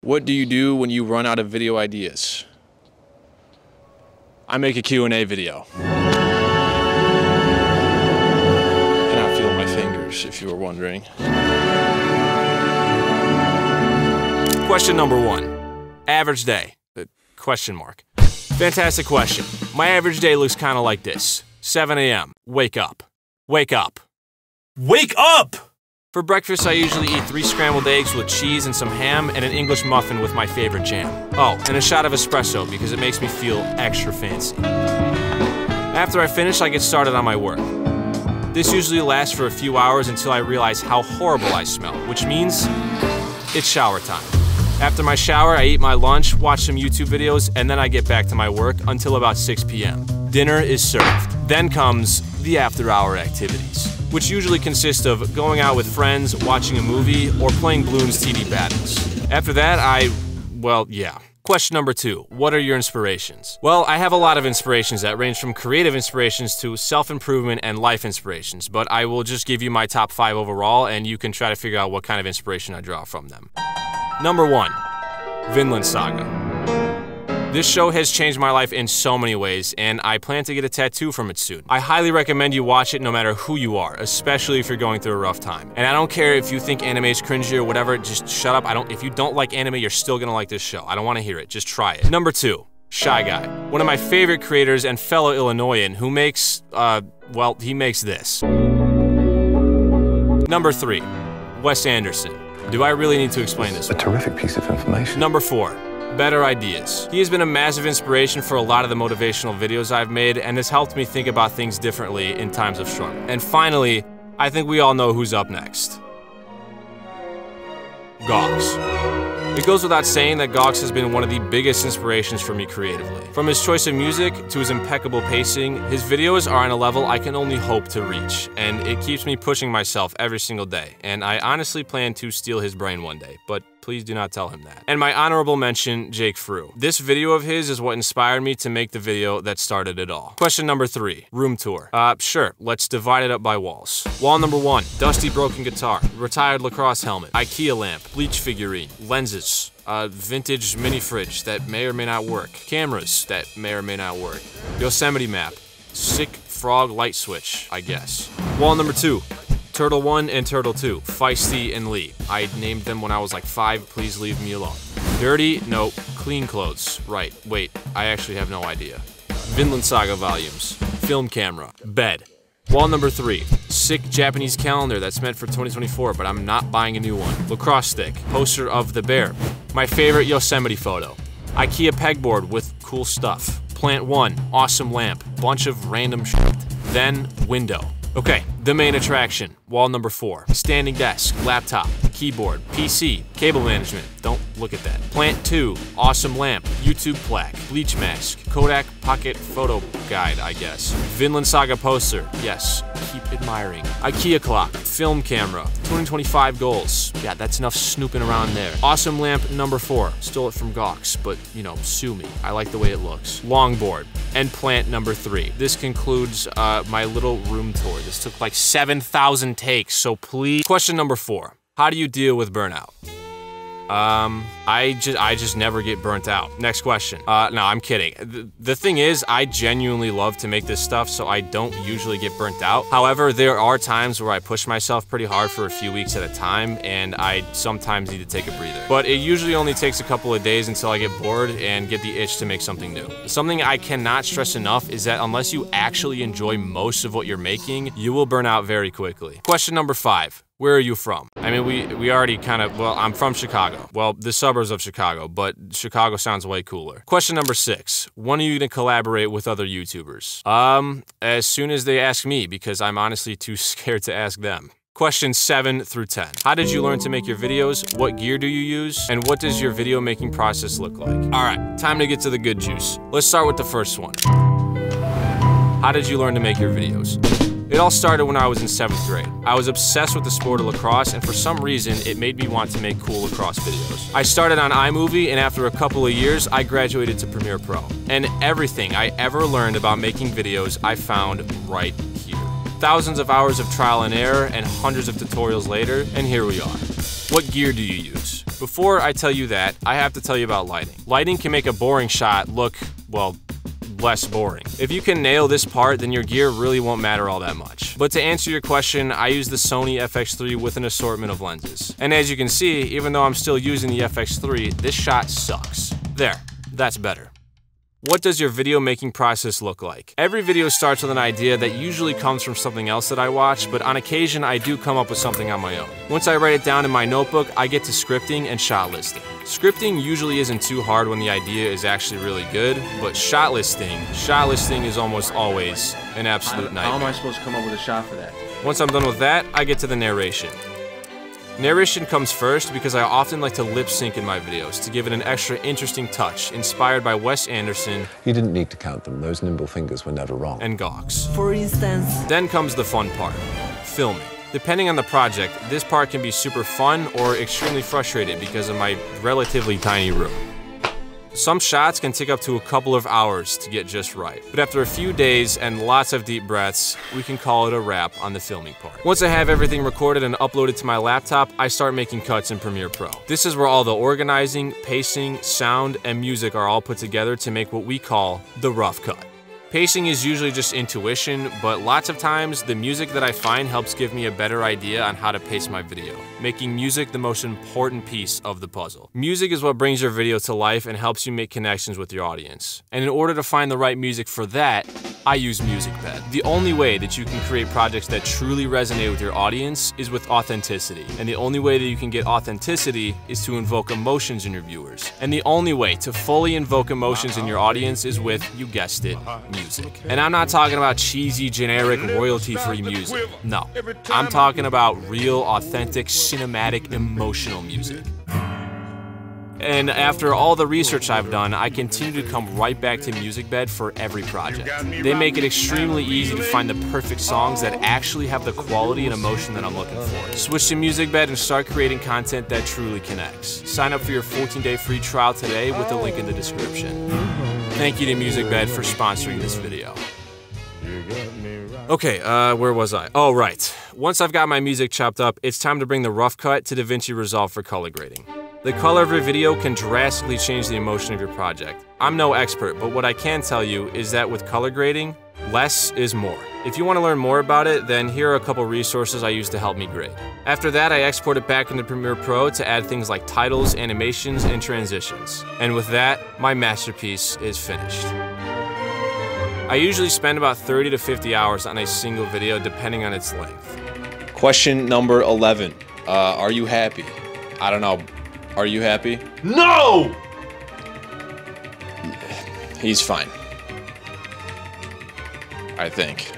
What do you do when you run out of video ideas? I make a Q&A video. I cannot feel my fingers, if you were wondering. Question number 1. Average day? Question mark. Fantastic question. My average day looks kind of like this. 7 a.m. Wake up. Wake up. Wake up! For breakfast, I usually eat 3 scrambled eggs with cheese and some ham and an English muffin with my favorite jam. Oh, and a shot of espresso because it makes me feel extra fancy. After I finish, I get started on my work. This usually lasts for a few hours until I realize how horrible I smell, which means it's shower time. After my shower, I eat my lunch, watch some YouTube videos, and then I get back to my work until about 6 p.m. Dinner is served. Then comes the after-hour activities, which usually consist of going out with friends, watching a movie, or playing Bloons TD battles. After that, well, yeah. Question number 2, what are your inspirations? Well, I have a lot of inspirations that range from creative inspirations to self-improvement and life inspirations, but I will just give you my top 5 overall, and you can try to figure out what kind of inspiration I draw from them. Number 1, Vinland Saga. This show has changed my life in so many ways, and I plan to get a tattoo from it soon. I highly recommend you watch it no matter who you are, especially if you're going through a rough time. And I don't care if you think anime is cringy or whatever, just shut up. If you don't like anime, you're still gonna like this show. I don't wanna hear it, just try it. Number 2, Shy Guy. One of my favorite creators and fellow Illinoisan who makes, well, he makes this. Number 3, Wes Anderson. Do I really need to explain this? A terrific piece of information. Number 4, Better Ideas. He has been a massive inspiration for a lot of the motivational videos I've made and has helped me think about things differently in times of struggle. And finally, I think we all know who's up next. Gox. It goes without saying that Gox has been one of the biggest inspirations for me creatively. From his choice of music to his impeccable pacing, his videos are on a level I can only hope to reach, and it keeps me pushing myself every single day, and I honestly plan to steal his brain one day, but please do not tell him that. And my honorable mention, Jake Frew. This video of his is what inspired me to make the video that started it all. Question number 3, room tour. Sure, let's divide it up by walls. Wall number 1, dusty broken guitar, retired lacrosse helmet, IKEA lamp, bleach figurine, lenses, vintage mini fridge that may or may not work, cameras that may or may not work, Yosemite map, sick frog light switch, I guess. Wall number 2, Turtle 1 and Turtle 2, Feisty and Lee. I named them when I was like 5, please leave me alone. Dirty, nope. Clean clothes, right. Wait, I actually have no idea. Vinland Saga volumes, film camera, bed. Wall number 3, sick Japanese calendar that's meant for 2024, but I'm not buying a new one. Lacrosse stick, poster of the bear. My favorite Yosemite photo. IKEA pegboard with cool stuff. Plant 1, awesome lamp, bunch of random shit. Then, window. Okay, the main attraction, wall number 4. Standing desk, laptop, keyboard, PC, cable management, don't look at that. Plant 2, awesome lamp, YouTube plaque, bleach mask, Kodak pocket photo guide, I guess. Vinland Saga poster, yes, keep admiring. IKEA clock, film camera, 2025 goals. Yeah, that's enough snooping around there. Awesome lamp number 4, stole it from Gox, but you know, sue me. I like the way it looks. Longboard, and plant number 3. This concludes my little room tour. This took like 7,000 takes, so please. Question number 4. How do you deal with burnout? I just never get burnt out. Next question. No, I'm kidding. The thing is, I genuinely love to make this stuff, so I don't usually get burnt out. However, there are times where I push myself pretty hard for a few weeks at a time, and I sometimes need to take a breather. But it usually only takes a couple of days until I get bored and get the itch to make something new. Something I cannot stress enough is that unless you actually enjoy most of what you're making, you will burn out very quickly. Question number 5. Where are you from? I mean, we already kind of, well, I'm from Chicago. Well, the suburbs of Chicago, but Chicago sounds way cooler. Question number 6. When are you gonna collaborate with other YouTubers? As soon as they ask me, because I'm honestly too scared to ask them. Questions 7 through 10. How did you learn to make your videos? What gear do you use? And what does your video making process look like? All right, time to get to the good juice. Let's start with the first one. How did you learn to make your videos? It all started when I was in 7th grade. I was obsessed with the sport of lacrosse, and for some reason, it made me want to make cool lacrosse videos. I started on iMovie, and after a couple of years, I graduated to Premiere Pro. And everything I ever learned about making videos, I found right here. Thousands of hours of trial and error, and hundreds of tutorials later, and here we are. What gear do you use? Before I tell you that, I have to tell you about lighting. Lighting can make a boring shot look, well, less boring. If you can nail this part, then your gear really won't matter all that much. But to answer your question, I use the Sony FX3 with an assortment of lenses. And as you can see, even though I'm still using the FX3, this shot sucks. There, that's better. What does your video making process look like? Every video starts with an idea that usually comes from something else that I watch, but on occasion I do come up with something on my own. Once I write it down in my notebook, I get to scripting and shot listing. Scripting usually isn't too hard when the idea is actually really good, but shot listing is almost always an absolute nightmare. How am I supposed to come up with a shot for that? Once I'm done with that, I get to the narration. Narration comes first because I often like to lip sync in my videos to give it an extra interesting touch, inspired by Wes Anderson. You didn't need to count them. Those nimble fingers were never wrong. And Gox. For instance. Then comes the fun part, filming. Depending on the project, this part can be super fun or extremely frustrated because of my relatively tiny room. Some shots can take up to a couple of hours to get just right, but after a few days and lots of deep breaths, we can call it a wrap on the filming part. Once I have everything recorded and uploaded to my laptop, I start making cuts in Premiere Pro. This is where all the organizing, pacing, sound, and music are all put together to make what we call the rough cut. Pacing is usually just intuition, but lots of times the music that I find helps give me a better idea on how to pace my video, making music the most important piece of the puzzle. Music is what brings your video to life and helps you make connections with your audience. And in order to find the right music for that, I use MusicBed. The only way that you can create projects that truly resonate with your audience is with authenticity. And the only way that you can get authenticity is to invoke emotions in your viewers. And the only way to fully invoke emotions in your audience is with, you guessed it, music. And I'm not talking about cheesy, generic, royalty-free music. No, I'm talking about real, authentic, cinematic, emotional music. And after all the research I've done, I continue to come right back to MusicBed for every project. They make it extremely easy to find the perfect songs that actually have the quality and emotion that I'm looking for. Switch to MusicBed and start creating content that truly connects. Sign up for your 14-day free trial today with the link in the description. Thank you to MusicBed for sponsoring this video. Okay, where was I? Oh, right. Once I've got my music chopped up, it's time to bring the rough cut to DaVinci Resolve for color grading. The color of your video can drastically change the emotion of your project. I'm no expert, but what I can tell you is that with color grading, less is more. If you want to learn more about it, then here are a couple resources I use to help me grade. After that, I export it back into Premiere Pro to add things like titles, animations, and transitions. And with that, my masterpiece is finished. I usually spend about 30 to 50 hours on a single video, depending on its length. Question number 11. Are you happy? I don't know. Are you happy? No! He's fine. I think.